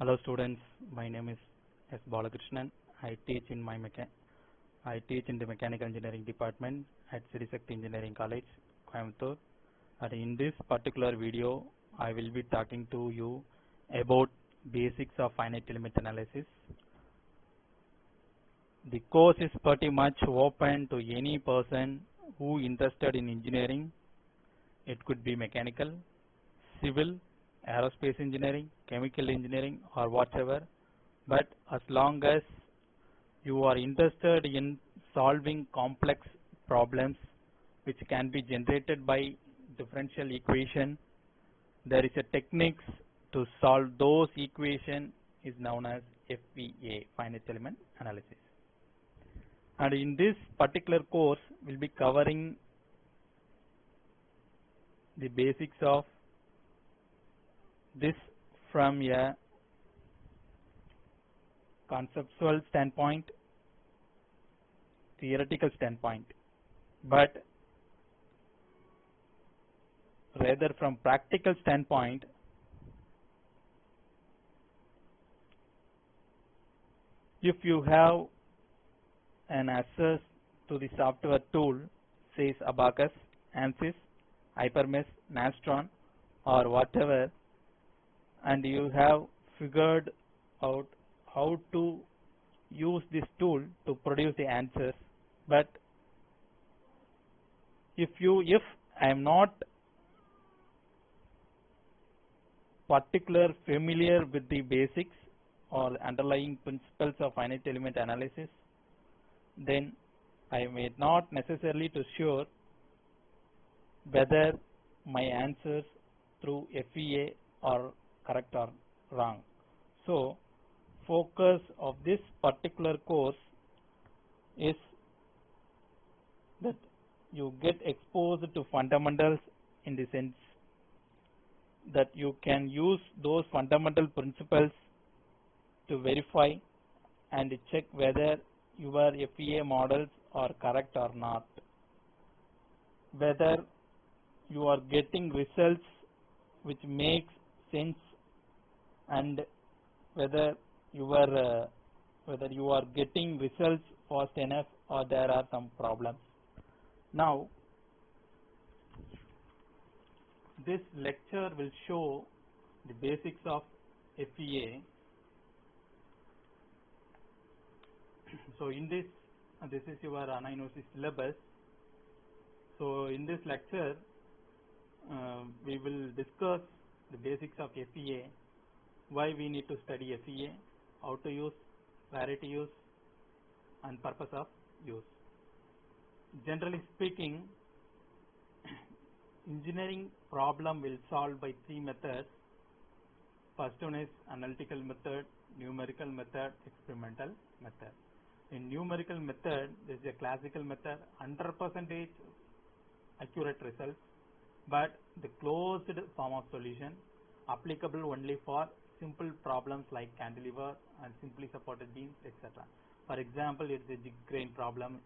Hello students, my name is S. Balakrishnan. I teach in the Mechanical Engineering Department at Siddhi Sakti Engineering College, Coimbatore. And in this particular video, I will be talking to you about basics of finite element analysis. The course is pretty much open to any person who interested in engineering. It could be mechanical, civil, aerospace engineering, chemical engineering, or whatever, but as long as you are interested in solving complex problems which can be generated by differential equation, there is a techniques to solve those equation is known as FEA, finite element analysis. And in this particular course, we'll be covering the basics of this from a conceptual standpoint, theoretical standpoint, but rather from practical standpoint. If you have an access to the software tool, says Abaqus, ANSYS, Hypermesh, Nastran, or whatever, and you have figured out how to use this tool to produce the answers, but if I am not particularly familiar with the basics or underlying principles of finite element analysis, then I may not necessarily to sure whether my answers through FEA are correct or wrong. So focus of this particular course is that you get exposed to fundamentals, in the sense that you can use those fundamental principles to verify and check whether your FEA models are correct or not, whether you are getting results which makes sense, and whether you are getting results fast enough or there are some problems. Now this lecture will show the basics of FEA. So in this is your Anna University syllabus. So in this lecture we will discuss the basics of FEA, why we need to study FEA, how to use, where to use, and purpose of use. Generally speaking, engineering problem will solve by three methods. First one is analytical method, numerical method, experimental method. In numerical method, there is a classical method, 100% accurate results, but the closed form of solution, applicable only for simple problems like cantilever and simply supported beams, etc. For example, it is a jig crane problem.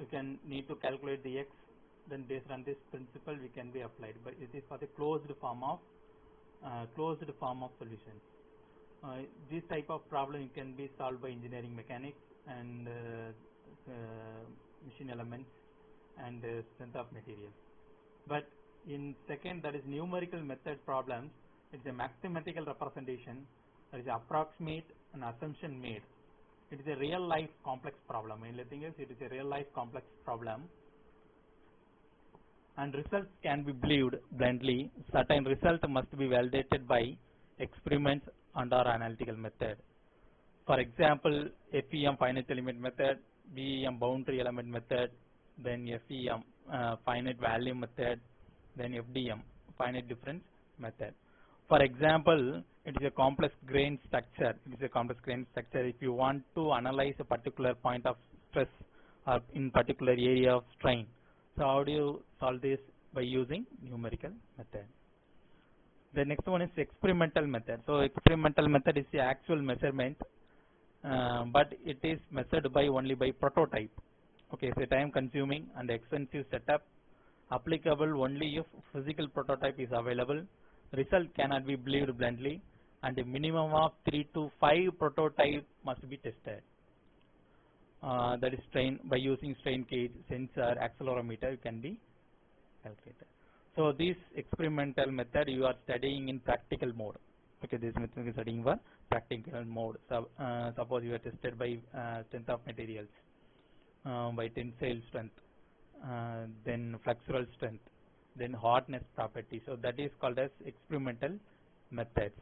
You can need to calculate the x, then based on this principle we can be applied, but it is for the closed form of solutions. This type of problem can be solved by engineering mechanics and machine elements and strength of materials. But in second, that is numerical method problems, it is a mathematical representation, that is approximate and assumption made. It is a real life complex problem. Mainly thing is, it is a real life complex problem, and results can be believed blindly. Certain result must be validated by experiments under analytical method. For example, FEM finite element method, BEM boundary element method, then FEM finite volume method, then FDM finite difference method. For example, it is a complex grain structure. If you want to analyze a particular point of stress or in particular area of strain, so how do you solve this? By using numerical method. The next one is experimental method. So experimental method is the actual measurement, but it is measured by only by prototype. Okay, it's a time consuming and expensive setup, applicable only if physical prototype is available. Result cannot be believed blindly, and a minimum of 3 to 5 prototypes must be tested. That is strain by using strain gauge, sensor, accelerometer can be calculated. So this experimental method you are studying in practical mode. Okay, this method is studying for practical mode. So, suppose you are tested by strength of materials, by tensile strength, then flexural strength, then hardness property. So that is called as experimental methods.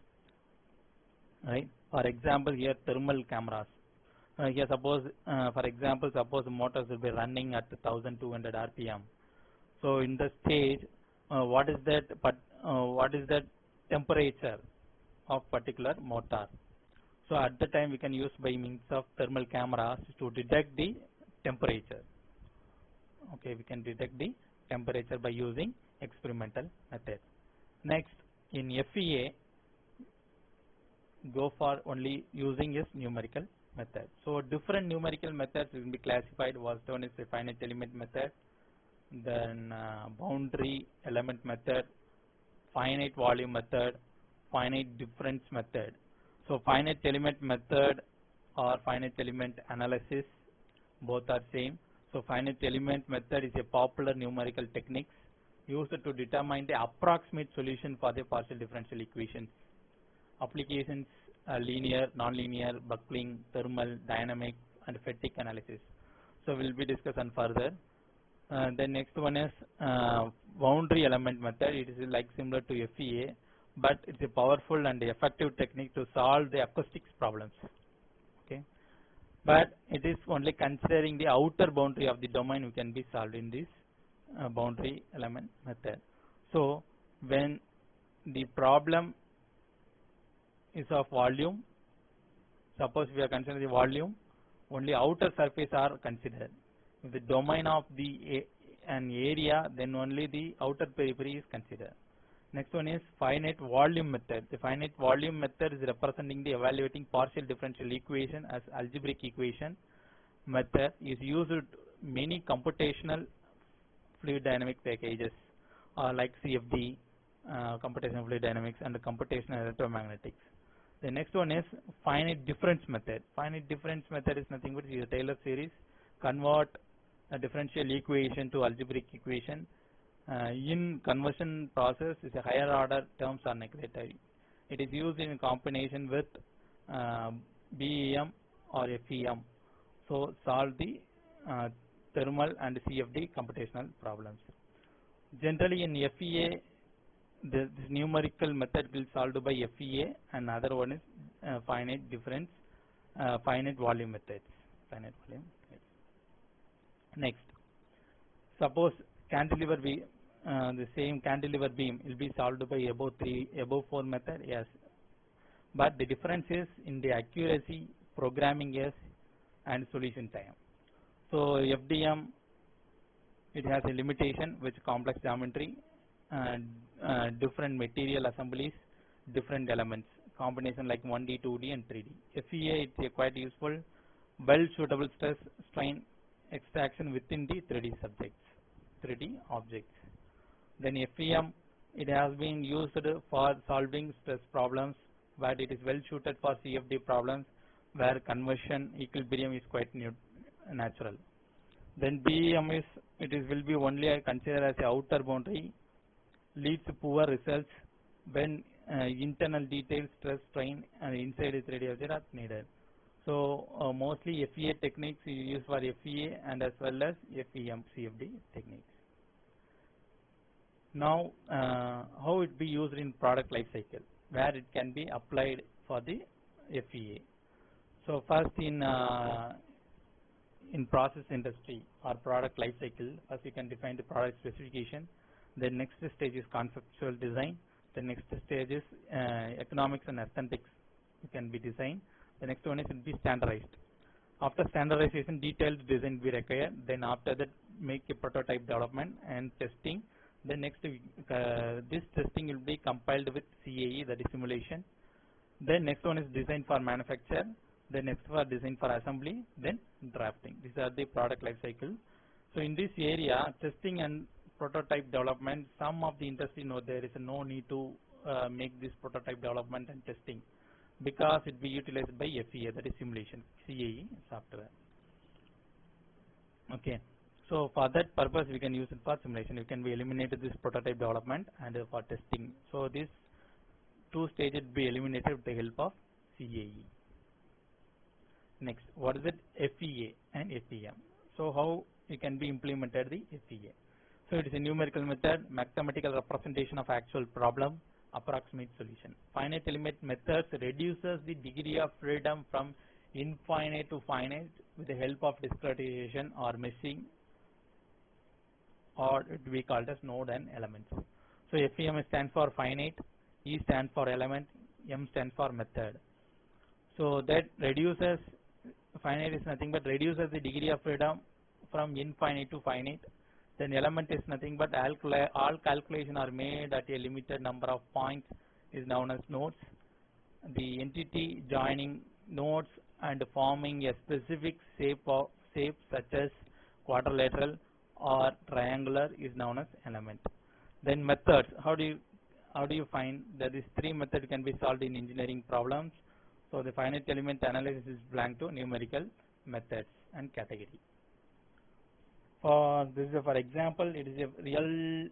Right. For example, here thermal cameras. Here suppose, for example, suppose motors will be running at 1200 RPM. So in the stage, what is that temperature of particular motor? So at the time we can use by means of thermal cameras to detect the temperature. Okay, we can detect the temperature by using experimental method. Next, in FEA, go for only using is numerical method. So different numerical methods will be classified. First one is the finite element method, then boundary element method, finite volume method, finite difference method. So finite element method or finite element analysis, both are same. So finite element method is a popular numerical technique used to determine the approximate solution for the partial differential equations. Applications linear, non-linear, buckling, thermal, dynamic, and fatigue analysis. So we'll be discussing further. Then next one is boundary element method. It is like similar to FEA, but it's a powerful and effective technique to solve the acoustics problems. Okay, but it is only considering the outer boundary of the domain which can be solved in this boundary element method. So when the problem is of volume, suppose we are considering the volume, only outer surface are considered. If the domain of an area, then only the outer periphery is considered. Next one is finite volume method. The finite volume method is representing the evaluating partial differential equation as algebraic equation method is used in many computational fluid dynamic packages like CFD, computational fluid dynamics, and computational electromagnetics. The next one is finite difference method. Finite difference method is nothing but is a Taylor series. Convert a differential equation to algebraic equation. In conversion process, is a higher order terms are neglected. It is used in combination with BEM or FEM. So solve the thermal and CFD computational problems. Generally in FEA, this numerical method will solved by FEA, and other one is finite difference, finite volume methods. Finite volume. Next, suppose cantilever beam, the same cantilever beam will be solved by above 4 method. Yes, but the difference is in the accuracy, programming yes, and solution time. So FDM, it has a limitation with complex geometry, different material assemblies, different elements, combination like 1D, 2D, and 3D. FEA, it's a quite useful, well suitable stress strain extraction within the 3D objects. Then FEM, it has been used for solving stress problems, but it is well suited for CFD problems where conversion equilibrium is quite natural. Then BEM is, will be only considered as a outer boundary, leads to poor results when internal details, stress, strain, and inside the 3D object are needed. So mostly FEA techniques is used for FEA and as well as FEM CFD techniques. Now, how it be used in product life cycle, where it can be applied for the FEA. So first in process industry or product life cycle, first you can define the product specification. The next stage is conceptual design. The next stage is economics and aesthetics can be designed. The next one is will be standardized. After standardization, detailed design will be required. Then after that, make a prototype development and testing. Then next, this testing will be compiled with CAE, that is simulation. Then next one is design for manufacture. Then next for design for assembly. Then drafting. These are the product life cycle. So in this area, testing and prototype development, some of the industry know there is no need to make this prototype development and testing. because it be utilized by FEA, that is simulation, CAE software. Okay. So for that purpose, we can use it for simulation. We can be eliminated this prototype development and for testing. So this two stages be eliminated with the help of CAE. Next, what is it? FEA and FEM. So how it can be implemented the FEA? So it is a numerical method, mathematical representation of actual problem, approximate solution. Finite element methods reduces the degree of freedom from infinite to finite with the help of discretization or meshing, or it will be called as node and elements. So FEM stands for finite, E stands for element, M stands for method. So that reduces, finite is nothing but reduces the degree of freedom from infinite to finite. Then element is nothing but all calculations are made at a limited number of points is known as nodes. The entity joining nodes and forming a specific shape such as quadrilateral or triangular is known as element. Then methods, how do you find that these three methods can be solved in engineering problems? So the finite element analysis is belong to numerical methods and category. For this is for example, it is a real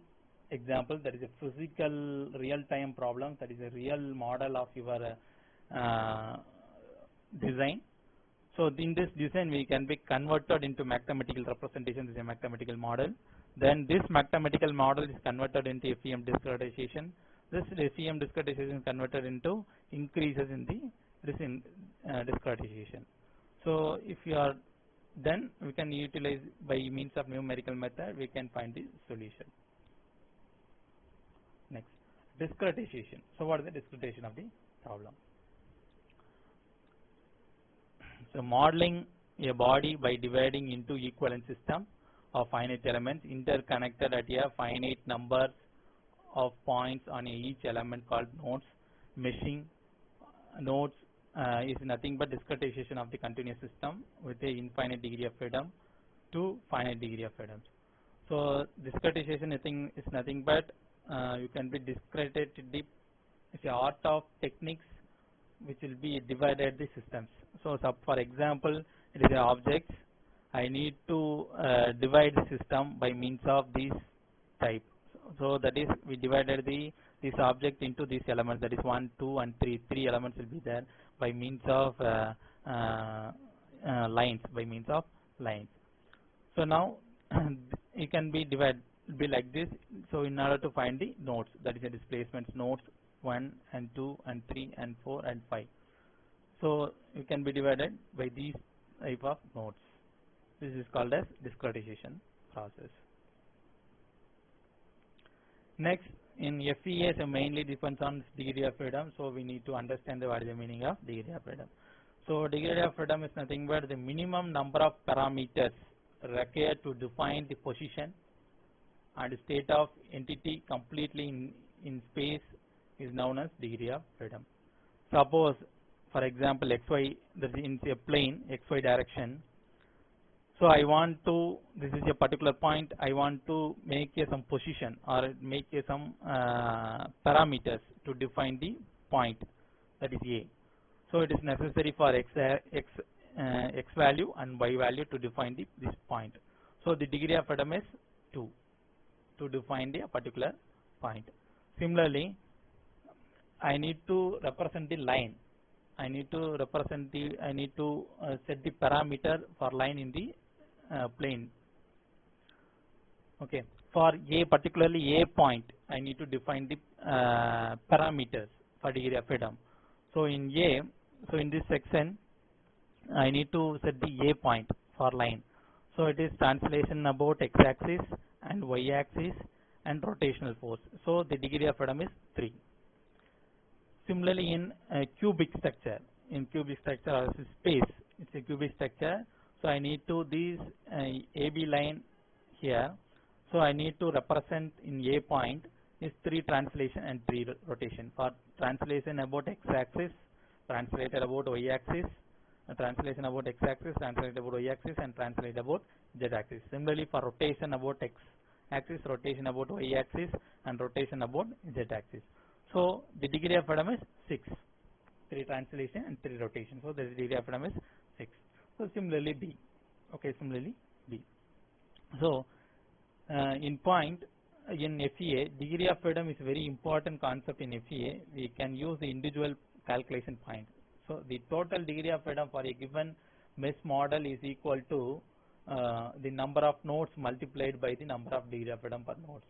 example, that is a physical real-time problem, that is a real model of your design. So in this design we can be converted into mathematical representation. This is a mathematical model. Then this mathematical model is converted into FEM discretization. This FEM discretization is converted into increases in the discretization. So if you are then we can utilize by means of numerical method, we can find the solution. Next, discretization. So what is the discretization of the problem? So modeling a body by dividing into equivalent system of finite elements interconnected at a finite number of points on each element called nodes. Meshing nodes is nothing but discretization of the continuous system with a infinite degree of freedom to finite degree of freedom. So discretization is nothing but you can be discreted. It's a art of techniques which will be divided the systems. So for example, it is an object. I need to divide the system by means of these type. So that is, we divided this object into these elements, that is 1, 2 and 3. 3 elements will be there by means of lines, So now it can be divided like this. So in order to find the nodes, that is the displacements nodes 1 and 2 and 3 and 4 and 5. So it can be divided by these type of nodes. This is called as discretization process. Next, in FEA, so mainly depends on degree of freedom. So we need to understand what is the meaning of degree of freedom. So degree of freedom is nothing but the minimum number of parameters required to define the position and state of entity completely in space is known as degree of freedom. Suppose, for example, xy, that is in a plane, xy direction. So I want to, this is a particular point, I want to make some position or make some parameters to define the point, that is A. So it is necessary for x value and y value to define this point. So the degree of freedom is 2 to define the particular point. Similarly, I need to represent the line. I need to set the parameter for line in the plane. Okay, for A, particularly A point, I need to define the parameters for degree of freedom. So in A, so in this section, I need to set the A point for line. So it is translation about x-axis and y-axis and rotational force. So the degree of freedom is 3. Similarly, in a cubic structure, or space, it's a cubic structure. So I need to this AB line here. So I need to represent in A point is 3 translation and 3 rotation. For translation about x-axis, translated about y-axis, translation about x-axis, translated about y-axis, and translated about z-axis. Similarly, for rotation about x-axis, rotation about y-axis, and rotation about z-axis. So the degree of freedom is 6. 3 translation and 3 rotation. So the degree of freedom is 6. So similarly B. Okay, similarly B. So in point in FEA, degree of freedom is a very important concept in FEA. We can use the individual calculation point. So the total degree of freedom for a given mesh model is equal to the number of nodes multiplied by the number of degree of freedom per nodes.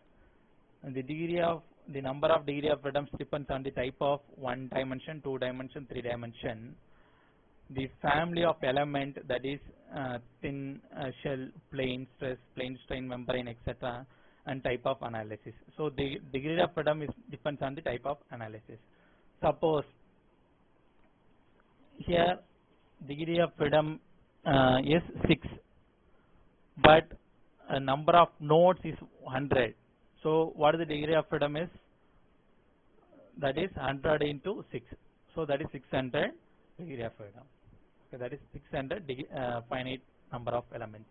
And the number of degree of freedom depends on the type of 1 dimension, 2 dimension, 3 dimension, the family of element, that is thin shell, plane stress, plane strain membrane, etc., and type of analysis. So the degree of freedom depends on the type of analysis. Suppose here degree of freedom is 6, but a number of nodes is 100. So what is the degree of freedom is? That is 100 into 6. So that is 600 degree of freedom. Okay, that is 600 finite number of elements.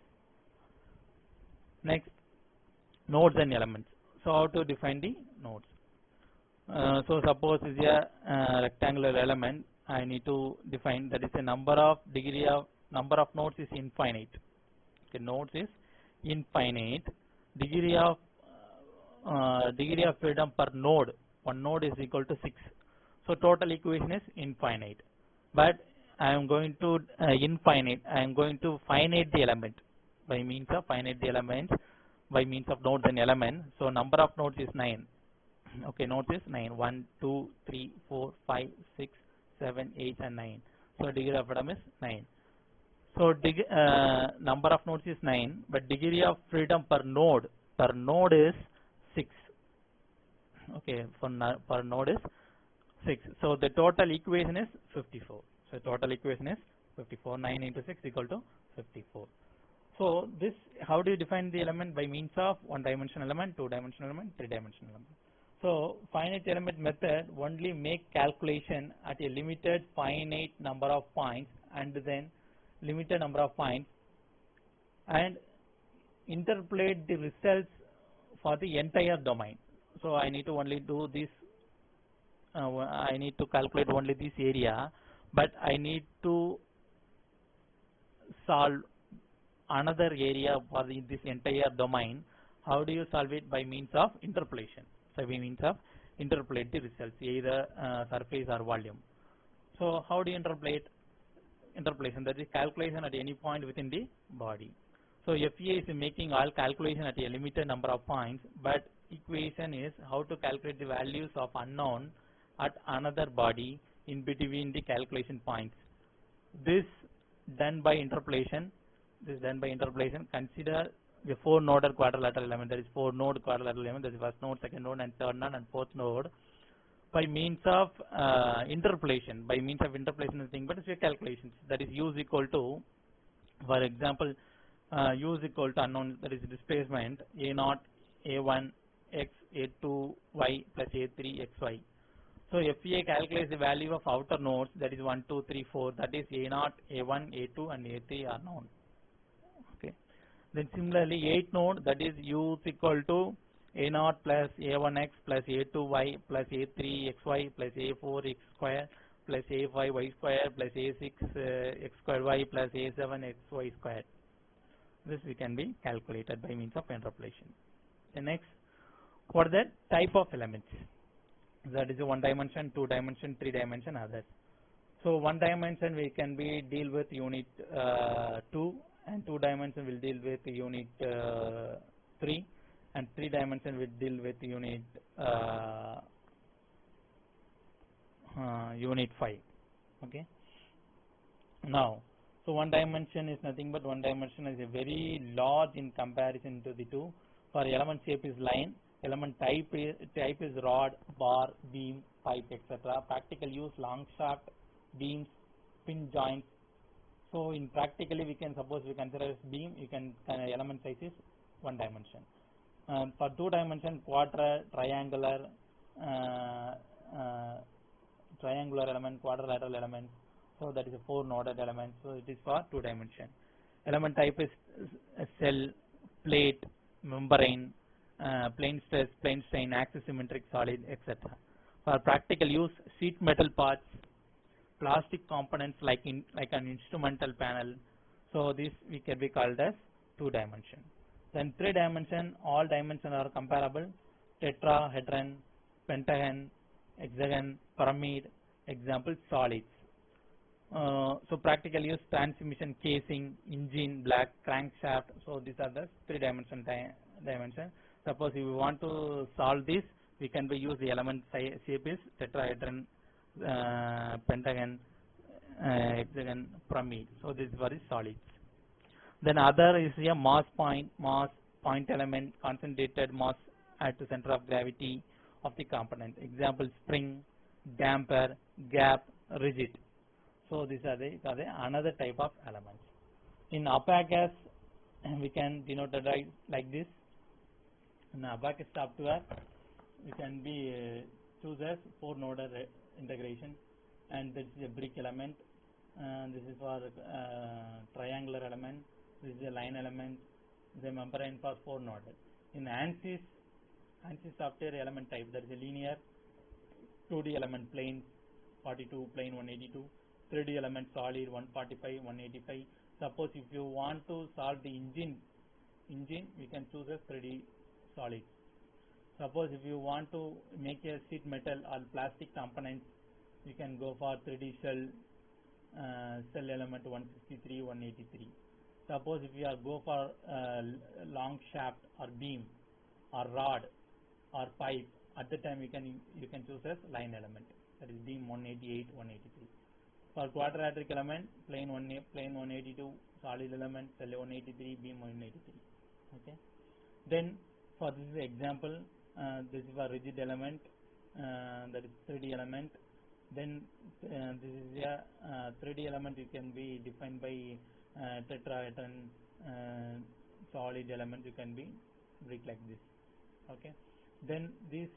Next, nodes and elements. So how to define the nodes? So suppose is a rectangular element. I need to define that is a number of nodes is infinite. Okay, nodes is infinite. Degree of freedom per node, one node is equal to 6. So total equation is infinite. But I am going to infinite. I am going to finite the element by means of finite the elements by means of nodes and elements. So number of nodes is 9. Okay, nodes is 9. 1, 2, 3, 4, 5, 6, 7, 8, and 9. So degree of freedom is 9. So number of nodes is 9, but degree of freedom per node is 6. Okay, per node is 6. So the total equation is 54. So total equation is 54. 9 into 6 equal to 54. So this, how do you define the element? By means of 1-dimensional element, 2-dimensional element, 3-dimensional element. So finite element method only make calculation at a limited finite number of points and then limited number of points and interpolate the results for the entire domain. So I need to only do this, I need to calculate only this area, but I need to solve another area for this entire domain. How do you solve it? By means of interpolation. So by means of interpolate the results, either surface or volume. So how do you interpolate? Interpolation, that is calculation at any point within the body. So FEA is making all calculation at a limited number of points, but equation is how to calculate the values of unknown at another body in between the calculation points. This done by interpolation. Consider the 4-nodal quadrilateral element. That is 4-node quadrilateral element. That is first node, second node, and third node, and fourth node. By means of interpolation, nothing but it's calculations. That is U is equal to, for example, U is equal to unknown, that is displacement A0, A1, X, A2, Y plus A3, XY. So FEA calculates the value of outer nodes, that is 1, 2, 3, 4, that is A0, A1, A2, and A3 are known. Okay. Then similarly 8 node, that is U is equal to A0 plus A1x plus A2y plus A3xy plus A4x square plus A5y square plus A6 x square y plus A7 xy square. This we can be calculated by means of interpolation. The next, what are the type of elements? That is a 1-dimension, 2-dimension, 3-dimension, others. So 1-dimension we can be deal with unit 2, and 2-dimension will deal with unit 3. And 3-dimension will deal with unit unit 5. Okay. Now, so 1-dimension is nothing but 1-dimension is a very large in comparison to the 2. For element shape is line, element type is rod, bar, beam, pipe, etc. Practical use long shaft, beams, pin joints. So in practically we can suppose we consider as beam, you can element size is 1-dimension. For 2-dimension, triangular element, quadrilateral element. So that is a 4-noded element. So it is for 2-dimension. Element type is cell, plate, membrane, plane stress, plane strain, axis symmetric solid, etc. For practical use, sheet metal parts, plastic components like an instrumental panel. So this we can be called as 2 dimension. Then 3 dimension, all dimensions are comparable: tetrahedron, pentagon, hexagon, pyramid. Example, solids. So practical use: transmission casing, engine, black crankshaft. So these are the 3 dimension. Suppose if we want to solve this, we can be use the element shape is tetrahedron, pentagon, hexagon, pyramid. So this is for the solids. Then other is a mass point element, concentrated mass at the center of gravity of the component. Example, spring, damper, gap, rigid. So these are the another type of elements. In Abaqus, we can denote it like this. In Abaqus software, we can be choose as 4 nodal integration, and this is a brick element. This is for triangular element. This is a line element. The membrane for 4 nodal. In ANSYS software element type, there is a linear, 2D element plane 42, plane 182, 3D element solid 145, 185. Suppose if you want to solve the engine, we can choose a 3D solid. Suppose if you want to make a sheet metal or plastic components, you can go for 3D cell element 163, 183. Suppose if you are go for long shaft or beam or rod or pipe, at the time you can choose as line element, that is beam 188, 183. For quadratic element, plane 182, solid element cell 183, beam 183. Okay. Then for this is example, this is for rigid element, that is 3D element. Then this is a 3D element, you can be defined by tetrahedron, solid element, you can be brick like this. Okay. Then this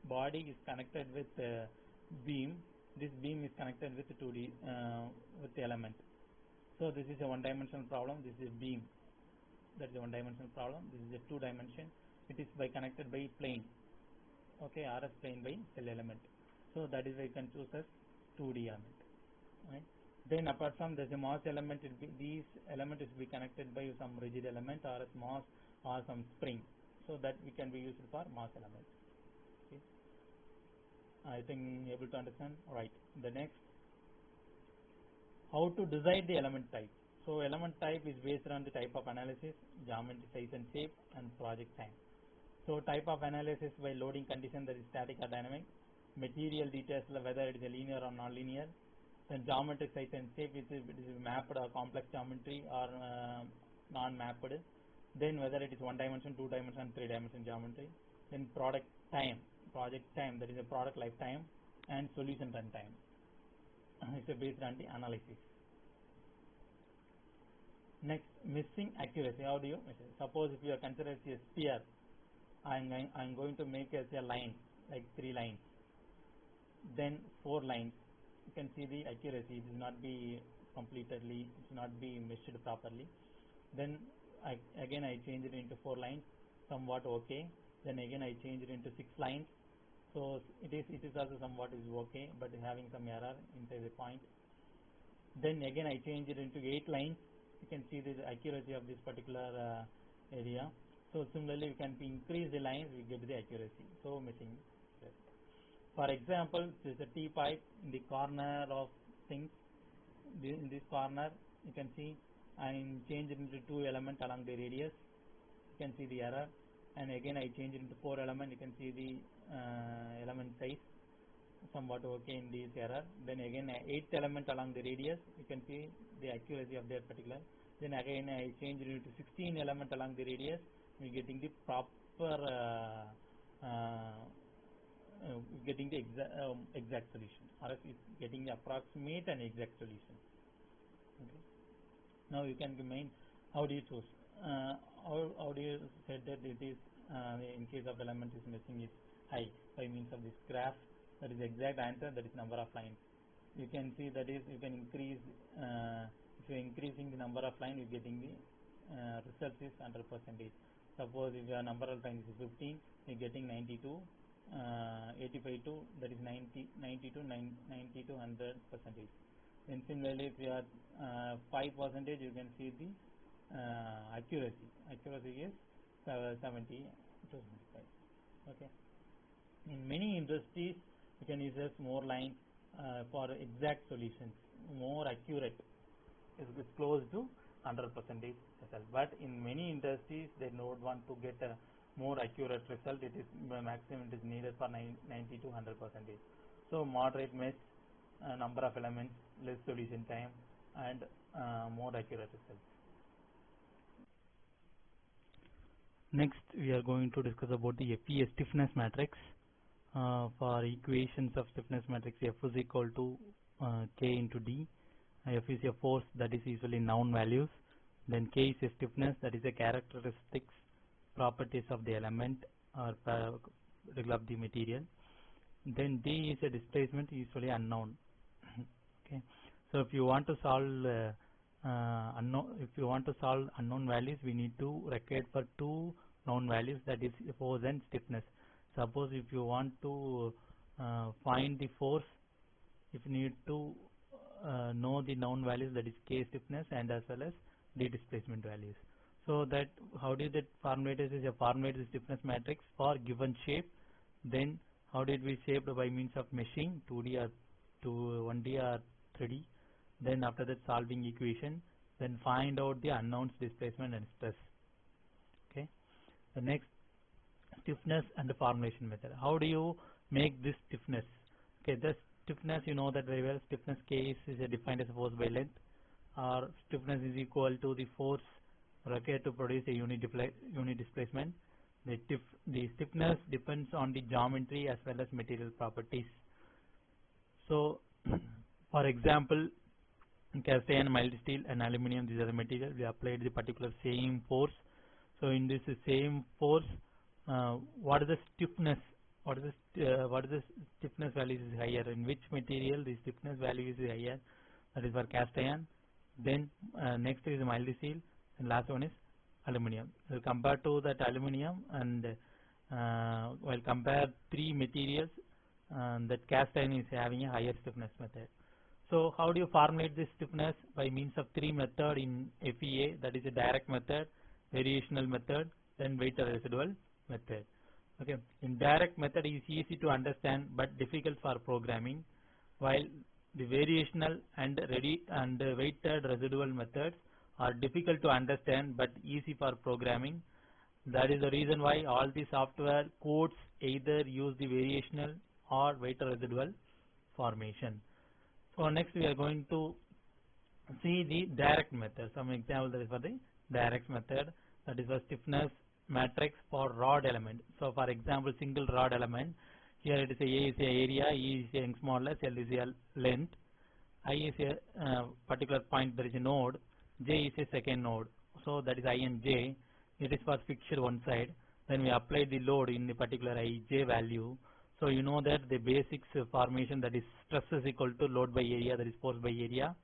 body is connected with beam. This beam is connected with 2D with the element. So this is a 1-dimensional problem. This is a beam. That is a 1-dimensional problem. This is a 2-dimension. It is connected by plane. Okay, RF plane by cell element. So that is why you can choose as 2D element. Right. Then apart from this, a mass element, these element is be connected by some rigid element or a mass or some spring. So that we can be used for mass element. Okay. I think able to understand. Right. The next, how to decide the element type. So element type is based on the type of analysis, geometry, size and shape, and project time. So type of analysis by loading condition, that is static or dynamic. Material details, whether it is a linear or non-linear. Then geometry, size and shape, it is mapped or complex geometry or non-mapped. Then whether it is 1-dimension, 2-dimension, 3-dimension geometry. Then project time, that is a product lifetime, and solution runtime. It's based on the analysis. Next, missing accuracy. How do you measure? Suppose if you are considered a sphere, I'm going to make as a line, like 3 lines, then 4 lines. You can see the accuracy, it will not be completely, it will not be measured properly. Then again I change it into 4 lines, somewhat okay. Then again I change it into 6 lines. So it is also somewhat is okay, but having some error inside the point. Then again I change it into 8 lines. You can see the accuracy of this particular area. So similarly, you can increase the lines, we get the accuracy. So missing. For example, there is a T pipe in the corner of things. In this corner, you can see I change it into 2 elements along the radius. You can see the error. And again, I change it into 4 elements. You can see the element size, somewhat okay in this error. Then again, 8th element along the radius. You can see the accuracy of that particular. Then again, I change it into 16 elements along the radius. We are getting the proper, getting the exact solution, or else it's getting the approximate and exact solution. Okay. Now you can remain. How do you choose? How do you say that it is in case of element is missing is high by means of this graph? That is the exact answer. That is number of lines. You can see that is you can increase. If you are increasing the number of lines, you are getting the result is 100%. Suppose if your number of lines is 15, you are getting 92 85 to, that is 90 to 100%. Then similarly, if you are 5%, you can see the accuracy. Accuracy is 70 to 75. Okay. In many industries, you can use more lines for exact solutions, more accurate. It's close to 100% result. But in many industries, they don't want to get a more accurate result. It is maximum it is needed for 90 to 100%. So moderate mesh, number of elements, less solution time, and more accurate results. Next, we are going to discuss about the FEA stiffness matrix. For equations of stiffness matrix, F is equal to K into D. F is a force, that is usually noun values. Then K is a stiffness, that is a characteristics, properties of the element or particular of the material. Then D is a displacement, usually unknown. Okay. So if you want to solve unknown values, we need to record for two known values, that is force and stiffness. Suppose if you want to find the force, if you need to know the known values, that is K stiffness and as well as D displacement values. So that how did that formulate is a formulated stiffness matrix for given shape. Then how did we shape by means of meshing 2D or 1D or 3D. Then after that solving equation. Then find out the unknowns, displacement and stress. Okay. The next, stiffness and the formulation method. How do you make this stiffness? Okay, the stiffness, you know that very well. Stiffness K is defined as a force by length, or stiffness is equal to the force required to produce a unit displacement. The stiffness depends on the geometry as well as material properties. So, for example, cast iron, mild steel and aluminum, these are the materials. We applied the particular same force. So in this same force, what is the stiffness? What is the stiffness value is higher? In which material the stiffness value is higher? That is for cast iron. Then next is mild steel, and last one is aluminum. So compared to that aluminum, and while compare three materials, that cast iron is having a higher stiffness method. So how do you formulate this stiffness? By means of three methods in FEA, that is a direct method, variational method, then weighted residual method. Okay, in direct method is easy to understand but difficult for programming, while the variational and weighted residual methods are difficult to understand but easy for programming. That is the reason why all the software codes either use the variational or weighted residual formation. So next we are going to see the direct method. Some example that is for the direct method, that is for stiffness matrix for rod element. So for example, single rod element, here it is a is a area, E is a Young's modulus, L is a length, I is a particular point, there is a node, J is a second node. So that is I and J. It is for fixture one side. Then we apply the load in the particular Ij value. So you know that the basics formation, that is stress is equal to load by area, that is force by area.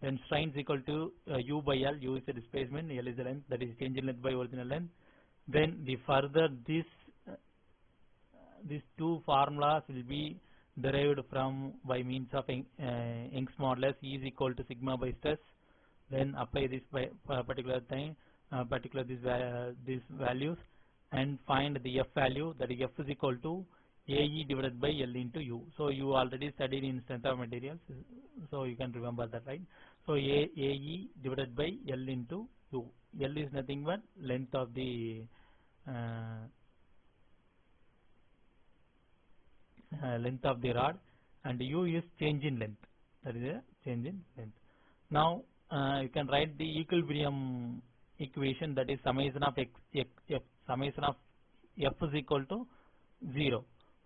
Then strain is equal to U by L. U is the displacement, L is the length, that is change in length by original length. Then the further these two formulas will be derived from by means of Young's modulus. E is equal to sigma by stress. Then apply this by particular thing, these values, and find the F value, that is F is equal to AE divided by L into U. So you already studied in strength of materials, so you can remember that, right? So AE divided by L into U. L is nothing but length of the rod, and U is change in length. That is a change in length. Now you can write the equilibrium equation, that is summation of summation of F is equal to 0.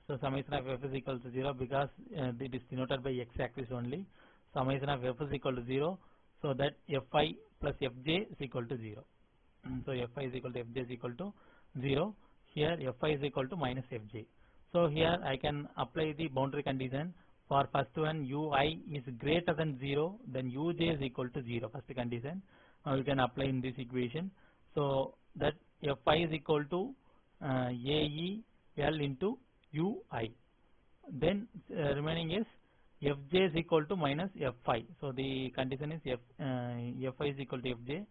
So summation of F is equal to 0 because it is denoted by x-axis only. Summation of F is equal to 0, so that Fi plus Fj is equal to 0. So Fi is equal to Fj is equal to 0. Here Fi is equal to minus Fj. So here I can apply the boundary condition. For first one, Ui is greater than 0, then Uj is equal to 0. First condition we can apply in this equation. So that Fi is equal to Ae L into ui. Then remaining is fj is equal to minus fi. So the condition is fi is equal to fj.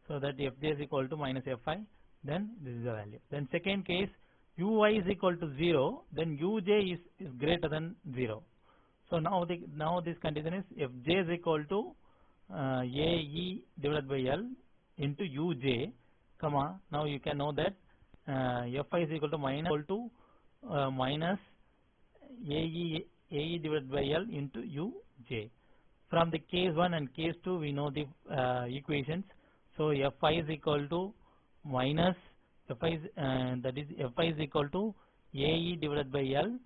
So that fj is equal to minus fi. Then this is the value. Then second case, ui is equal to 0. Then uj is greater than 0. So now this condition is fj is equal to ae divided by l into uj, comma. Now you can know that fi is equal to minus ae divided by l into uj. From the case 1 and case 2 we know the equations. So fi is equal to minus fi is, that is fi is equal to ae divided by l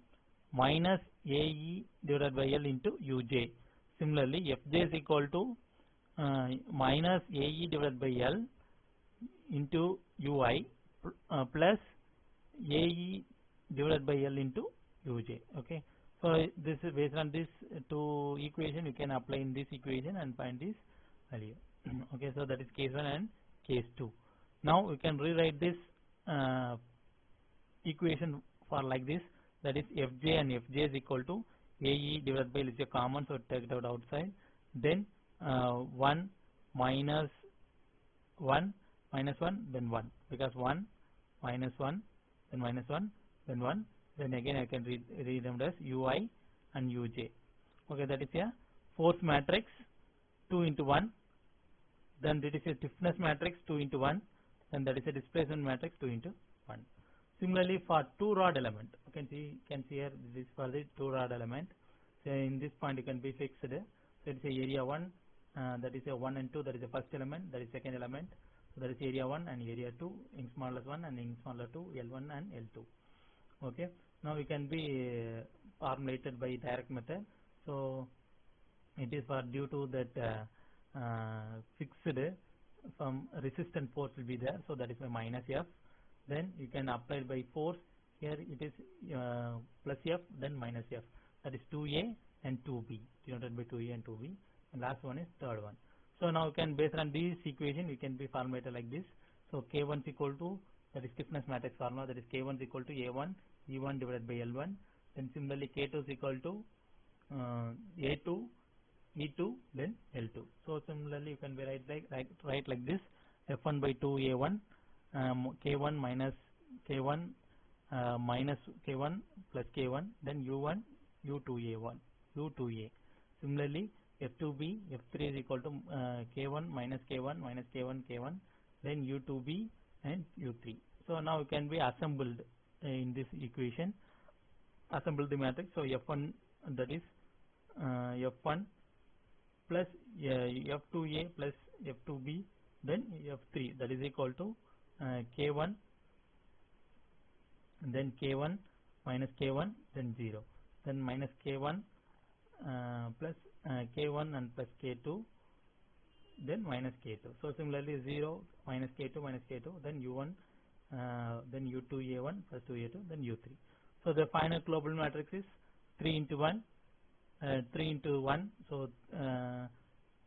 minus ae divided by l into uj. Similarly, fj is equal to minus ae divided by l into ui plus ae divided by l into uj. Okay. So this is based on this two equation, you can apply in this equation and find this value. Okay. So that is case 1 and case 2. Now we can rewrite this equation for like this. That is fj and fj is equal to ae divided by l is a common, so take it out outside. Then 1 minus 1 minus 1 then 1, because 1 minus 1 then minus 1 then 1, then again I can read them as ui and uj. Okay, that is a force matrix 2 into 1, then that is a stiffness matrix 2 into 1, then that is a displacement matrix 2 into 1. Similarly, for two rod element, you can see here this is for the two rod element. So in this point you can be fixed. So it is a area 1, that is a 1 and 2, that is the first element, that is second element. So that is area 1 and area 2, in smallest 1 and in smaller 2, L1 and L2. Okay. Now we can be formulated by direct method. So it is for due to that fixed some resistant force will be there. So that is my minus F. Then you can apply by force. Here it is plus F, then minus F. That is 2A and 2B, denoted by 2A and 2B. And last one is third one. So now you can, based on this equation, we can be formulated like this. So K1 is equal to, that is stiffness matrix formula, that is K1 is equal to A1 E1 divided by L1. Then similarly K2 is equal to A2 E2 then L2. So similarly you can be write like this: F1 by 2 A1 K1 minus K1 minus K1 plus K1, then U1 U2 A1 U2A. Similarly F2B F3 is equal to K1 minus K1 minus K1 K1, then U2B and U3. So now it can be assembled in this equation, assemble the matrix. So F1, that is F1 plus F2A plus F2B, then F3, that is equal to K1, then K1 minus K1, then 0, then minus K1 plus K1 and plus K2, then minus K2. So similarly 0 minus K2 minus K2, then U1, then U2A1 plus 2A2, then U3. So the final global matrix is 3 into 1, 3 into 1. So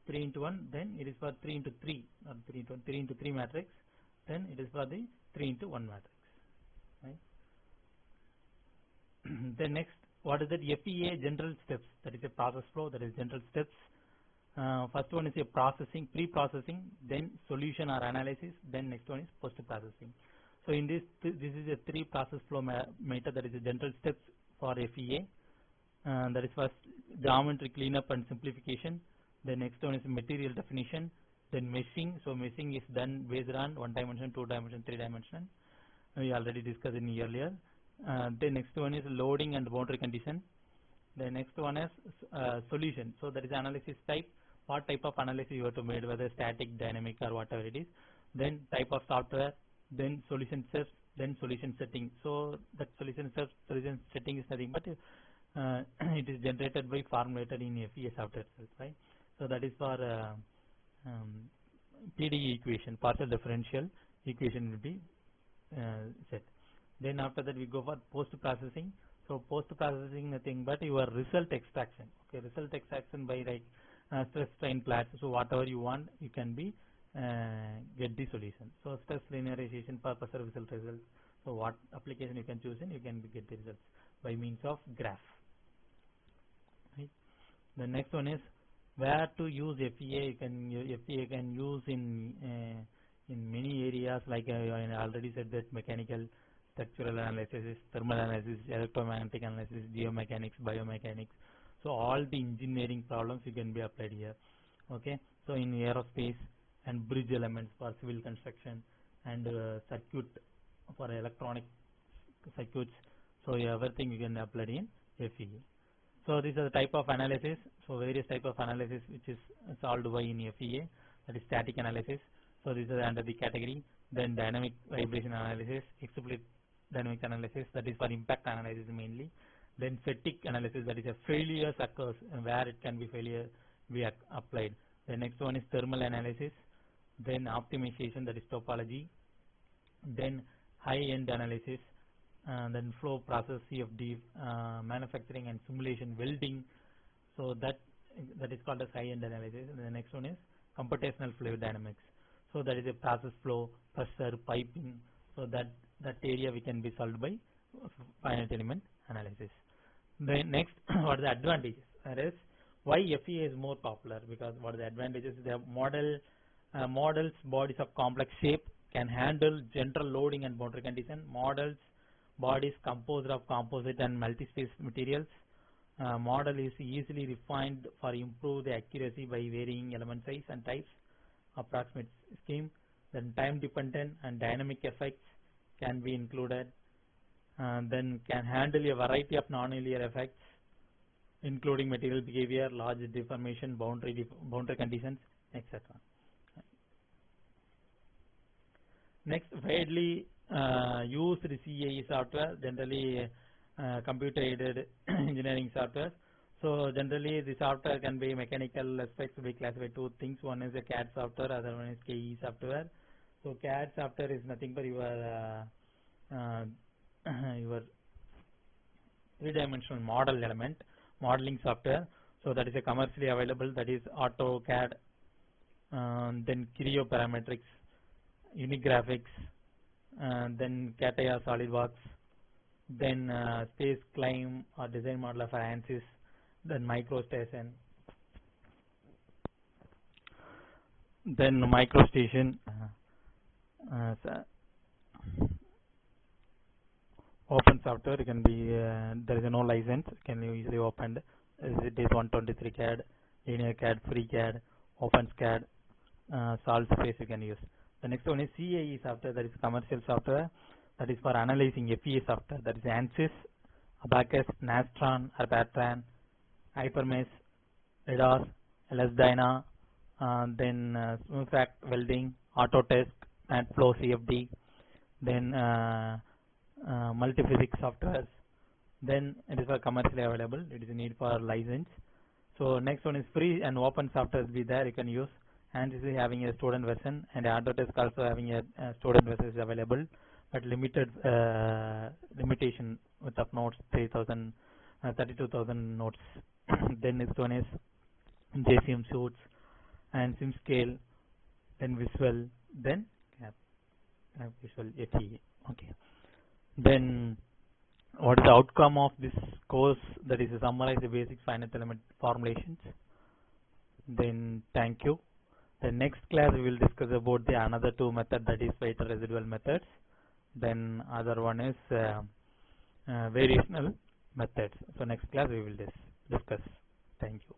3 into 1, then it is for 3 into 3, or 3 into 3 matrix. Then it is for the 3 into 1 matrix. Right? Then next, what is that? FEA general steps. That is a process flow. That is general steps. First one is a processing, pre-processing, then solution or analysis, then next one is post-processing. So in this is a 3 process flow method. That is a general steps for FEA. That is first geometry cleanup and simplification. The next one is material definition, then meshing. So meshing is done based on 1 dimension, 2 dimension, 3 dimension. We already discussed in earlier. The next one is loading and boundary condition. The next one is solution. So that is analysis type. What type of analysis you have to make, whether static, dynamic, or whatever it is. Then type of software. Then solution steps. Then solution setting. So that solution steps, solution setting is nothing but it is generated by formulated in FEA software itself, right? So that is for PDE equation, partial differential equation will be set. Then after that we go for post-processing. So post-processing nothing but your result extraction. Okay, result extraction by like stress strain plots. So whatever you want, you can be get the solution. So stress linearization for result results. So what application you can choose in, you can get the results. by means of graph. Right. The next one is where to use FEA. FEA can use in many areas, like I already said that mechanical, structural analysis, thermal analysis, electromagnetic analysis, geomechanics, biomechanics. So all the engineering problems you can be applied here. Okay. So in aerospace and bridge elements for civil construction and circuit for electronic circuits. So everything you can apply in FEA. So these are the type of analysis. So various type of analysis which is solved by in FEA, that is static analysis. So these are under the category. Then dynamic vibration analysis, explicit dynamics analysis, that is for impact analysis mainly. Then fatigue analysis, that is a failure occurs and where it can be failure be applied. The next one is thermal analysis. Then optimization, that is topology. Then high-end analysis. Then flow process, CFD, manufacturing and simulation, welding. So that is called as high-end analysis. And the next one is computational fluid dynamics. So that is a process flow, pressure, piping. So that area we can be solved by finite element analysis. Then next, what are the advantages? That is why FEA is more popular, because what are the advantages? They have models, bodies of complex shape, can handle general loading and boundary condition. Models, bodies composed of composite and multi-space materials. Model is easily refined for improve the accuracy by varying element size and types. Approximate scheme. Then time dependent and dynamic effects can be included. Then can handle a variety of nonlinear effects, including material behavior, large deformation, boundary conditions, etc. Next, widely used CAE software, generally computer-aided engineering software. So generally the software can be mechanical aspects, we classify two things. One is a CAD software, other one is KE software. So CAD software is nothing but your three-dimensional model element, modeling software. So that is a commercially available, that is AutoCAD, then Creo Parametrics, Unigraphics, then CATIA SolidWorks, then Space Climb or Design Modeler for ANSYS, then MicroStation, then MicroStation, open software. It can be there is no license, can be easily opened. It is 123 CAD, Linear CAD, FreeCAD, OpenSCAD, SolidSpace you can use. The next one is CAE software, that is commercial software, that is for analyzing FEA software, that is ANSYS, Abacus, Nastran, Arbatran, Hypermesh, EDOS, LSDyna, then SmoothFact Welding, Autodesk, MatFlow CFD, then Multiphysics softwares. Then it is for commercially available, it is a need for license. So next one is free and open software will be there, you can use. ANSYS is having a student version, and Autodesk also having a student version is available, but limited limitation with of nodes 32,000 nodes. Then next one is JCM Suits and SimScale, then Visual, then Visual FEA. Okay. Then what is the outcome of this course? That is to summarize the basic finite element formulations. Then thank you. The next class we will discuss about the another two method, that is weighted residual methods. Then other one is variational methods. So next class we will discuss. Thank you.